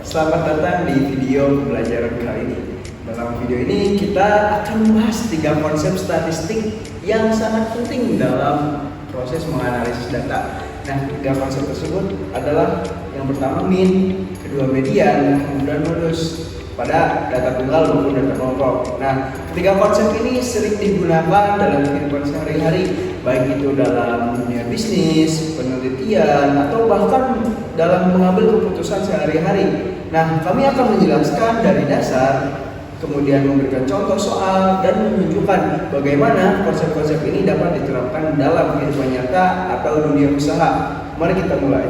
Selamat datang di video pembelajaran kali ini. Dalam video ini kita akan membahas 3 konsep statistik yang sangat penting dalam proses menganalisis data. Nah, 3 konsep tersebut adalah yang pertama mean, kedua median, kemudian modus pada data tunggal maupun data kelompok. Nah, ketiga konsep ini sering digunakan dalam kehidupan sehari-hari, baik itu dalam dunia bisnis, penelitian, atau bahkan dalam mengambil keputusan sehari-hari. Nah, kami akan menjelaskan dari dasar, kemudian memberikan contoh soal, dan menunjukkan bagaimana konsep-konsep ini dapat diterapkan dalam kehidupan nyata atau dunia usaha. Mari kita mulai.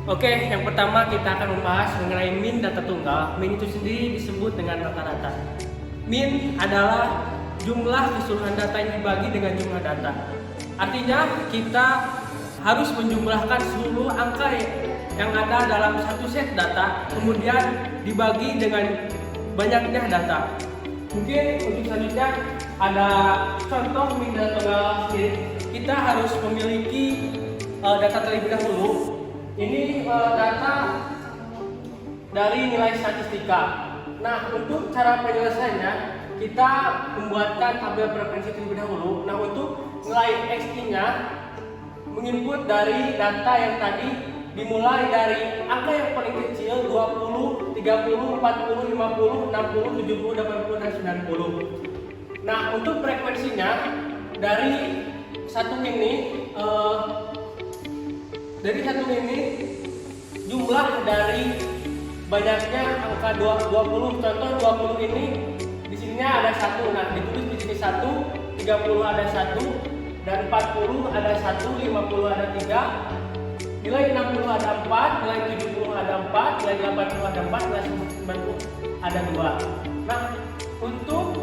Oke, yang pertama kita akan membahas mengenai mean data tunggal. Mean itu sendiri disebut dengan rata-rata. Mean adalah jumlah keseluruhan data yang dibagi dengan jumlah data. Artinya kita harus menjumlahkan seluruh angka yang ada dalam satu set data, kemudian dibagi dengan banyaknya data. Mungkin untuk selanjutnya ada contoh mean data tunggal. Kita harus memiliki data terlebih dahulu. Ini data dari nilai statistika. Nah, untuk cara penyelesaiannya kita membuatkan tabel preferensi terlebih dahulu. Nah, untuk nilai XI-nya menginput dari data yang tadi dimulai dari angka yang paling kecil 20, 30, 40, 50, 60, 70, 80 dan 90. Nah, untuk frekuensinya dari satu ini jumlah dari banyaknya angka 20. Contoh 20 ini di sininya ada 1. Nah, ditulis di sini 1, 30 ada 1, dan 40 ada 1, 50 ada 3, nilai 60 ada 4, nilai 70 ada 4, nilai 80 ada 4, nilai 90 ada 2. Nah, untuk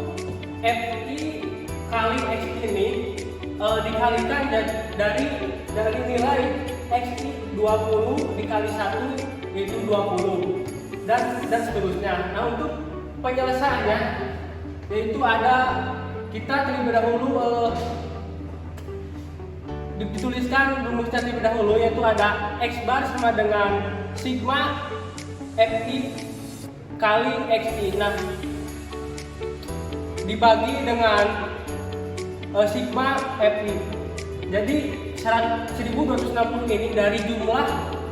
FI kali X ini dikalikan dari nilai XI 20 dikali 1 yaitu 20 dan seterusnya. Nah, untuk penyelesaiannya yaitu ada kita terlebih dahulu dituliskan rumusnya terlebih dahulu, yaitu ada X bar sama dengan sigma FI kali XI. Nah, dibagi dengan sigma FI. Jadi 1260 ini dari jumlah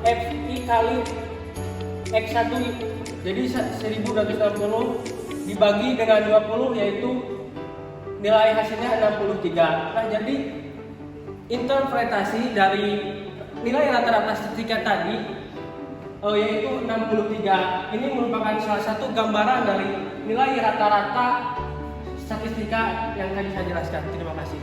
FI kali X1, jadi 1260 dibagi dengan 20 yaitu nilai hasilnya 63. Nah, jadi interpretasi dari nilai rata-rata statistika tadi yaitu 63. Ini merupakan salah satu gambaran dari nilai rata-rata statistika yang tadi saya jelaskan. Terima kasih.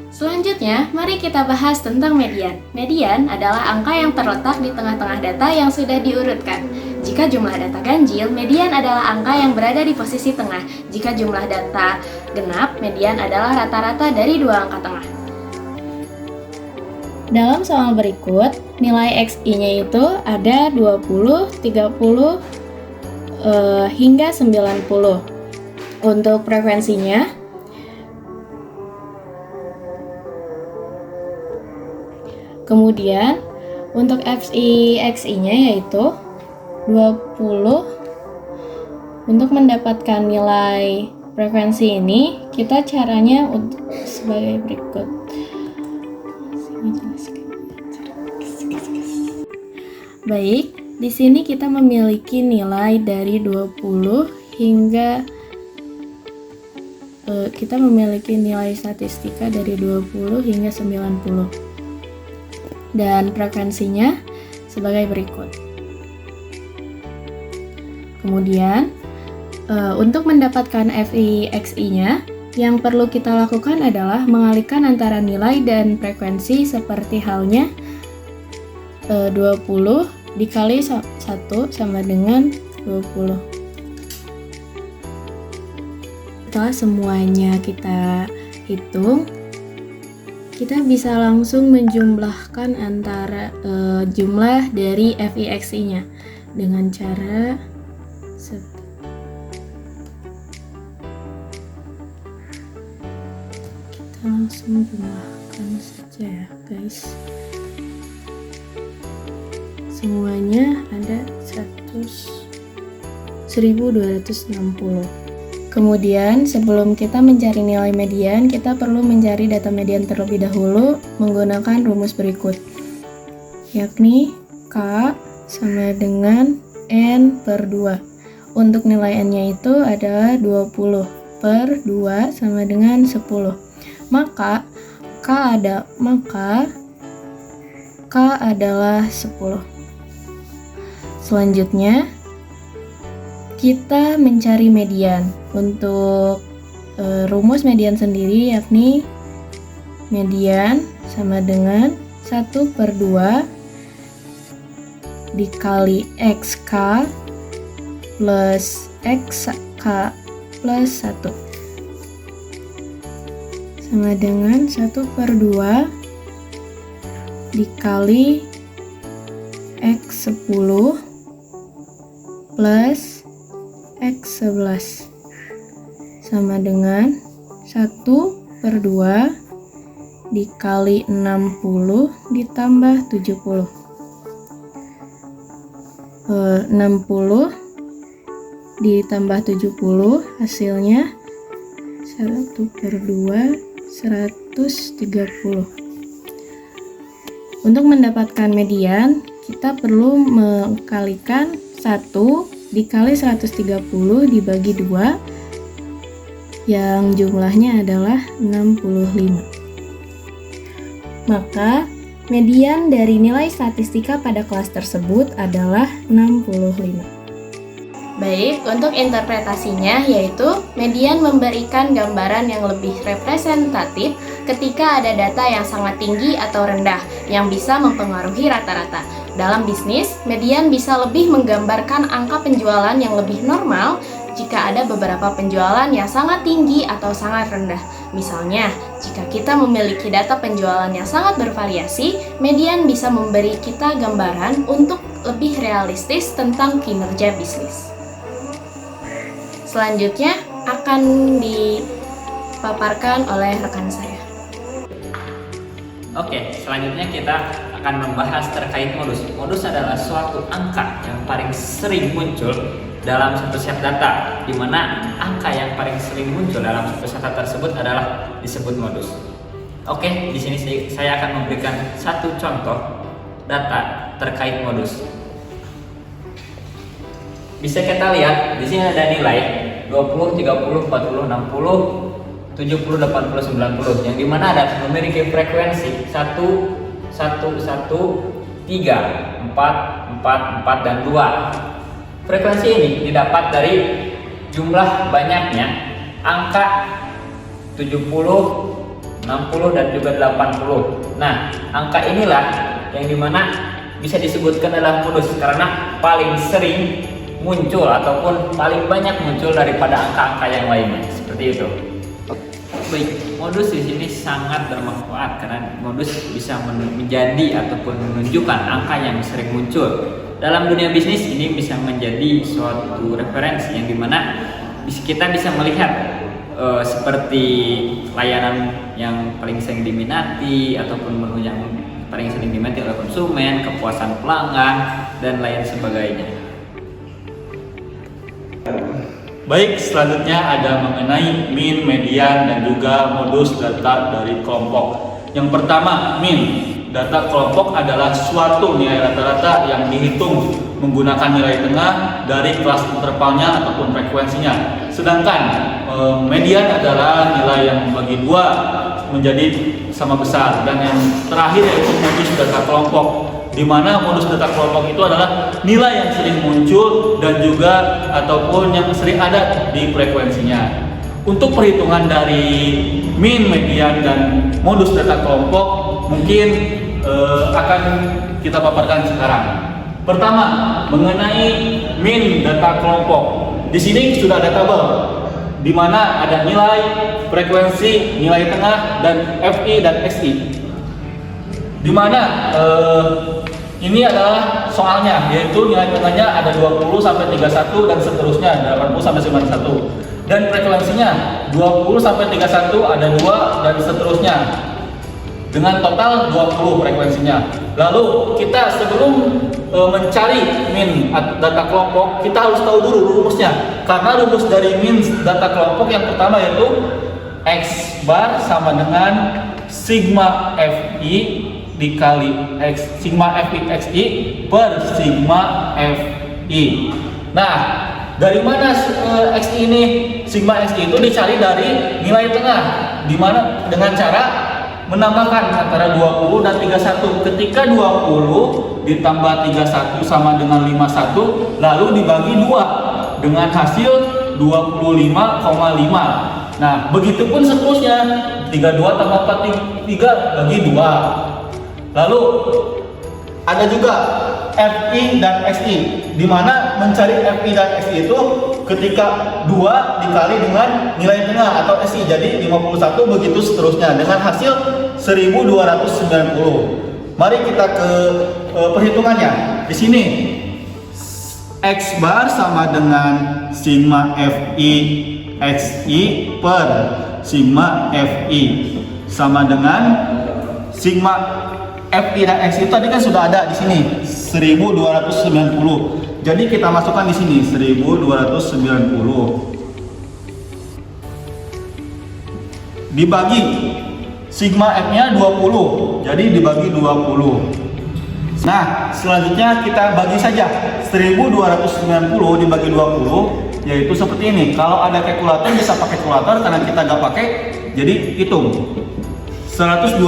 Selanjutnya, mari kita bahas tentang median. Median adalah angka yang terletak di tengah-tengah data yang sudah diurutkan. Jika jumlah data ganjil, median adalah angka yang berada di posisi tengah. Jika jumlah data genap, median adalah rata-rata dari 2 angka tengah. Dalam soal berikut, nilai XI-nya itu ada 20, 30, hingga 90. Untuk frekuensinya, kemudian untuk FI-XI-nya yaitu 20. Untuk mendapatkan nilai frekuensi ini, kita caranya sebagai berikut. Baik, di sini kita memiliki nilai dari 20 hingga kita memiliki nilai statistika dari 20 hingga 90. Dan frekuensinya sebagai berikut. Kemudian untuk mendapatkan FI-XI-nya, yang perlu kita lakukan adalah mengalihkan antara nilai dan frekuensi seperti halnya 20 dikali 1 sama dengan 20. Setelah semuanya kita hitung, kita bisa langsung menjumlahkan antara jumlah dari FI-XI-nya dengan cara kita langsung jumlahkan saja ya guys. semuanya ada 1260. Kemudian sebelum kita mencari nilai median, kita perlu mencari data median terlebih dahulu menggunakan rumus berikut, yakni K sama dengan N per 2. Untuk nilai N-nya itu adalah 20 per 2 sama dengan 10. Maka K adalah 10. Selanjutnya kita mencari median. Untuk rumus median sendiri yakni median sama dengan 1 per 2 dikali XK plus XK plus 1 sama dengan 1 per 2 dikali X10 plus X11 sama dengan 1 per 2 dikali 60 ditambah 70. 60 ditambah 70 hasilnya 1 per 2 130. Untuk mendapatkan median, kita perlu mengkalikan 1 dikali 130 dibagi 2 yang jumlahnya adalah 65. Maka median dari nilai statistika pada kelas tersebut adalah 65. Baik, untuk interpretasinya yaitu median memberikan gambaran yang lebih representatif ketika ada data yang sangat tinggi atau rendah yang bisa mempengaruhi rata-rata. Dalam bisnis, median bisa lebih menggambarkan angka penjualan yang lebih normal jika ada beberapa penjualan yang sangat tinggi atau sangat rendah. Misalnya, jika kita memiliki data penjualan yang sangat bervariasi, median bisa memberi kita gambaran untuk lebih realistis tentang kinerja bisnis. Selanjutnya akan dipaparkan oleh rekan saya. Oke, selanjutnya kita akan membahas terkait modus. Modus adalah suatu angka yang paling sering muncul dalam satu set data, di mana angka yang paling sering muncul dalam satu set data tersebut adalah disebut modus. Oke, di sini saya akan memberikan satu contoh data terkait modus. Bisa kita lihat di sini ada nilai 20, 30, 40, 60, 70, 80, 90 yang dimana ada memiliki frekuensi 1, 1, 1, 3, 4, 4, 4, dan 2. Frekuensi ini didapat dari jumlah banyaknya angka 70, 60, dan juga 80. Nah, angka inilah yang dimana bisa disebutkan adalah modus karena paling sering muncul ataupun paling banyak muncul daripada angka-angka yang lainnya. Seperti itu. Baik, modus di sini sangat bermanfaat karena modus bisa menjadi ataupun menunjukkan angka yang sering muncul. Dalam dunia bisnis ini bisa menjadi suatu referensi yang dimana kita bisa melihat seperti layanan yang paling sering diminati ataupun menu yang paling sering diminati oleh konsumen, kepuasan pelanggan, dan lain sebagainya. Baik, selanjutnya ada mengenai mean, median, dan juga modus data dari kelompok. Yang pertama, mean. Data kelompok adalah suatu nilai rata-rata yang dihitung menggunakan nilai tengah dari kelas intervalnya ataupun frekuensinya. Sedangkan median adalah nilai yang membagi dua menjadi sama besar. Dan yang terakhir yaitu modus data kelompok, di mana modus data kelompok itu adalah nilai yang sering muncul dan juga ataupun yang sering ada di frekuensinya. Untuk perhitungan dari mean, median, dan modus data kelompok mungkin akan kita paparkan sekarang. Pertama, mengenai mean data kelompok. Di sini sudah ada tabel di mana ada nilai, frekuensi, nilai tengah, dan FI dan XI. Di mana ini adalah soalnya, yaitu nilai tengahnya ada 20 sampai 31 dan seterusnya 80 sampai 91. Dan frekuensinya 20 sampai 31 ada 2 dan seterusnya. dengan total 20 frekuensinya. Lalu kita sebelum mencari min data kelompok, kita harus tahu dulu rumusnya. Karena rumus dari min data kelompok yang pertama yaitu X bar sama dengan sigma Fi dikali sigma Fi Xi per sigma Fi. Nah, dari mana Xi ini? Sigma Xi itu dicari dari nilai tengah, dimana dengan cara menambahkan antara 20 dan 31. Ketika 20 ditambah 31 sama dengan 51, lalu dibagi 2 dengan hasil 25,5. Nah, begitupun seterusnya, 32 tambah 43 bagi 2. Lalu ada juga Fi dan Xi, di mana mencari Fi dan Xi itu ketika 2 dikali dengan nilai tengah atau Xi, jadi 51, begitu seterusnya dengan hasil 1290. Mari kita ke perhitungannya. Di sini X bar sama dengan sigma Fi Xi per sigma Fi sama dengan sigma Fi dan Xi itu tadi kan sudah ada di sini 1290. Jadi kita masukkan di sini 1290 dibagi sigma F-nya 20. Jadi dibagi 20. Nah, selanjutnya kita bagi saja 1290 dibagi 20, yaitu seperti ini. Kalau ada kalkulator bisa pakai kalkulator, karena kita nggak pakai, jadi hitung 129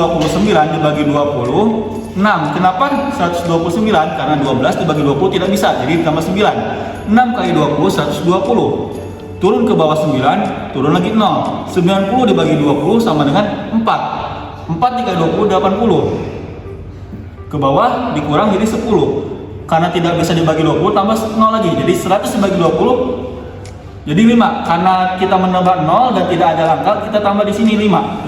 dibagi 20 6. Kenapa 129? Karena 12 dibagi 20 tidak bisa, jadi ditambah 9. 6 kali 20 120. Turun ke bawah 9, turun lagi 0. 90 dibagi 20 sama dengan 4. 4 dikali 20 80. Ke bawah dikurang jadi 10. Karena tidak bisa dibagi 20 tambah 0 lagi. Jadi 100 dibagi 20 jadi 5. Karena kita menambah 0 dan tidak ada angka, kita tambah di sini 5.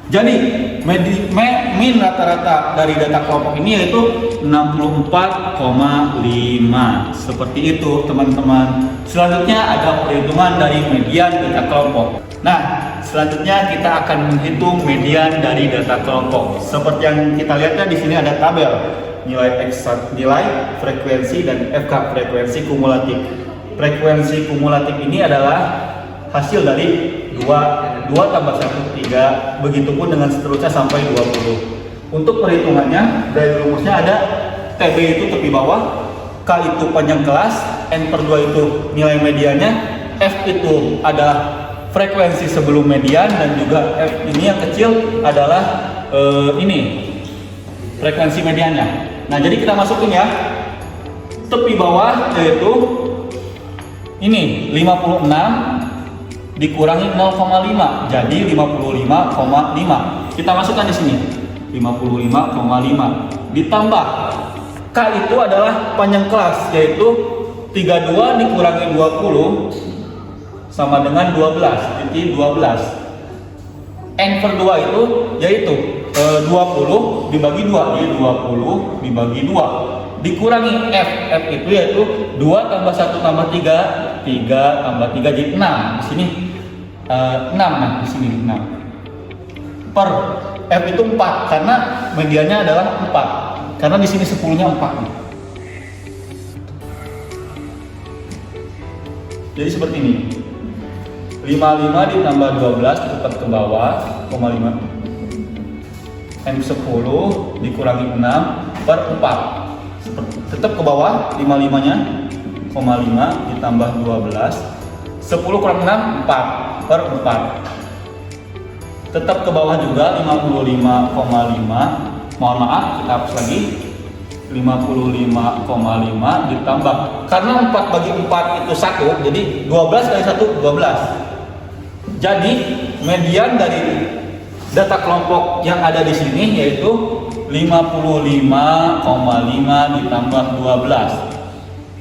Jadi min rata-rata dari data kelompok ini yaitu 64,5. Seperti itu teman-teman. Selanjutnya ada perhitungan dari median data kelompok. Nah, selanjutnya kita akan menghitung median dari data kelompok. Seperti yang kita lihatnya di sini ada tabel nilai X, nilai frekuensi dan FK frekuensi kumulatif. Frekuensi kumulatif ini adalah hasil dari 2 tambah 1, 3, begitupun dengan seterusnya sampai 20. Untuk perhitungannya, dari rumusnya ada TB itu tepi bawah, K itu panjang kelas, N per 2 itu nilai mediannya, F itu adalah frekuensi sebelum median, dan juga F ini yang kecil adalah ini frekuensi mediannya. Nah, jadi kita masukin ya, tepi bawah yaitu ini 56 dikurangi 0,5 jadi 55,5. Kita masukkan di sini 55,5 ditambah K itu adalah panjang kelas, yaitu 32 dikurangi 20 sama dengan 12, jadi 12. N per 2 itu yaitu 20 dibagi 2, jadi 20 dibagi 2 dikurangi F itu yaitu 2 tambah 1 tambah 3 tambah 3 jadi 6. Di sini 6, nah di sini 6 per F itu 4 karena mediannya adalah 4, karena di sini 10-nya 4. Jadi seperti ini, 55 ditambah 12 tetap ke bawah, 5 M10 dikurangi 6 per 4 tetap ke bawah, 55-nya 0,5 ditambah 12, 10 kurang 6 4 per 4 tetap ke bawah juga, 55,5. Mohon maaf, kita hapus lagi, 55,5 ditambah, karena 4 bagi 4 itu 1, jadi 12 kali 1 12. Jadi median dari data kelompok yang ada di sini yaitu 55,5 ditambah 12.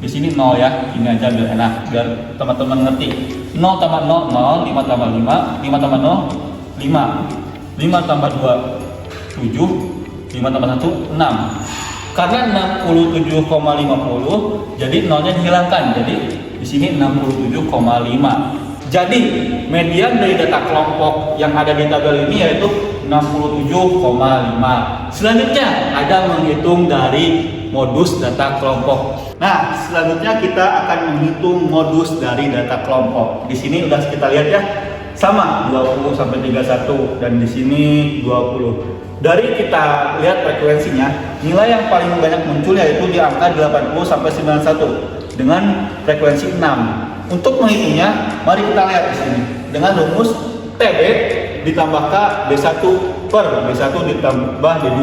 Di sini 0 ya, ini aja biar enak, biar teman-teman ngerti. 0 tambah 0 0, 5 tambah 5, 5 tambah 0 5, 5 tambah 2 7, 5 tambah 1 6. Karena 67,50 jadi 0-nya dihilangkan. Jadi di sini 67,5. Jadi median dari data kelompok yang ada di tabel ini yaitu 67,5. Selanjutnya ada menghitung dari modus data kelompok. Nah, selanjutnya kita akan menghitung modus dari data kelompok. Di sini udah kita lihat ya, sama 20 sampai 31 dan di sini 20. Dari kita lihat frekuensinya, nilai yang paling banyak muncul yaitu di angka 80 sampai 91 dengan frekuensi 6. Untuk menghitungnya, mari kita lihat di sini dengan rumus TB ditambah K B1 per B1 ditambah D2.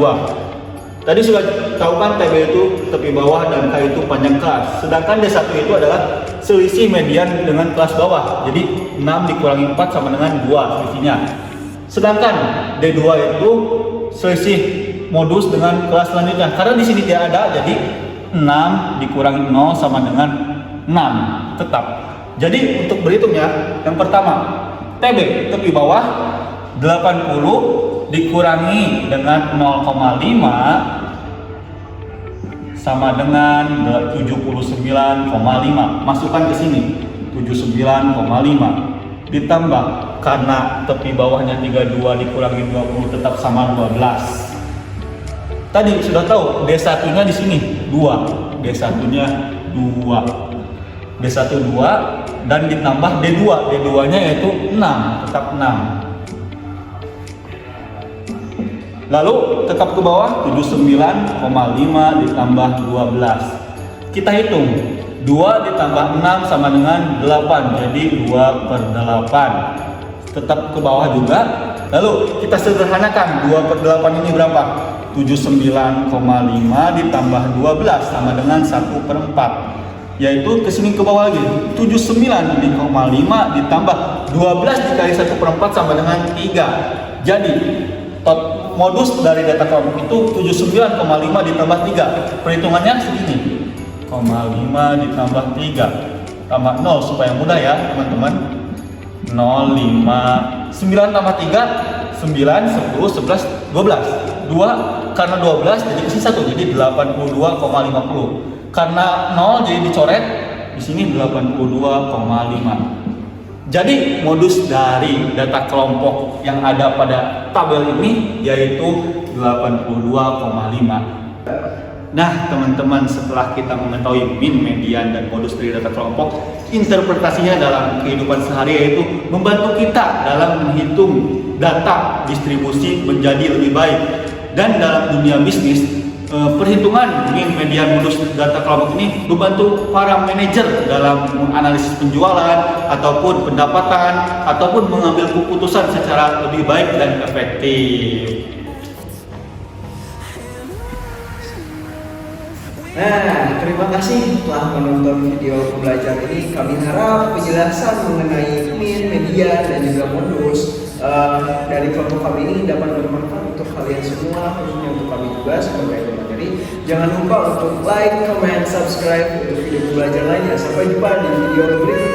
Tadi sudah tahu kan TB itu tepi bawah dan K itu panjang kelas. Sedangkan D1 itu adalah selisih median dengan kelas bawah. Jadi 6 dikurangi 4 sama dengan 2 selisihnya. Sedangkan D2 itu selisih modus dengan kelas selanjutnya. Karena di sini tidak ada, jadi 6 dikurangi 0 sama dengan 6 tetap. Jadi untuk berhitungnya, yang pertama TB tepi bawah 80 dikurangi dengan 0,5 sama dengan 79,5. Masukkan ke sini 79,5 ditambah karena tepi bawahnya 32 dikurangi 20 tetap sama 12. Tadi sudah tahu D1-nya di sini 2. D1-nya 2. D1 2 dan ditambah D2. D2-nya yaitu 6, tetap 6. Lalu tetap ke bawah 79,5 ditambah 12. Kita hitung 2 ditambah 6 sama dengan 8, jadi 2 per 8. Tetap ke bawah juga. Lalu kita sederhanakan 2 per 8 ini berapa? 79,5 ditambah 12 sama dengan 1 per 4. Yaitu ke sini ke bawah lagi 79,5 ditambah 12 dikali 1 per 4 sama dengan 3. Jadi modus dari data kelompok itu 79,5 ditambah 3. Perhitungannya segini, 0,5 ditambah 3 tambah 0 supaya mudah ya teman-teman. 0, 5, 9 tambah 3 9, 10, 11, 12 2 karena 12 jadi isi 1 jadi 82,50. Karena 0 jadi dicoret di sini 82,5. Jadi modus dari data kelompok yang ada pada tabel ini yaitu 82,5. Nah teman-teman, setelah kita mengetahui min, median, dan modus dari data kelompok, interpretasinya dalam kehidupan sehari yaitu membantu kita dalam menghitung data distribusi menjadi lebih baik. Dan dalam dunia bisnis, perhitungan min, median, modus data kelompok ini membantu para manajer dalam menganalisis penjualan ataupun pendapatan ataupun mengambil keputusan secara lebih baik dan efektif. Nah, terima kasih telah menonton video pembelajaran ini. Kami harap penjelasan mengenai min, median, dan juga modus dari kelompok kami ini dapat bermanfaat untuk kalian semua, khususnya untuk kami juga sebagai pemateri. Jangan lupa untuk like, comment, subscribe untuk video pembelajaran lainnya. Sampai jumpa di video berikutnya.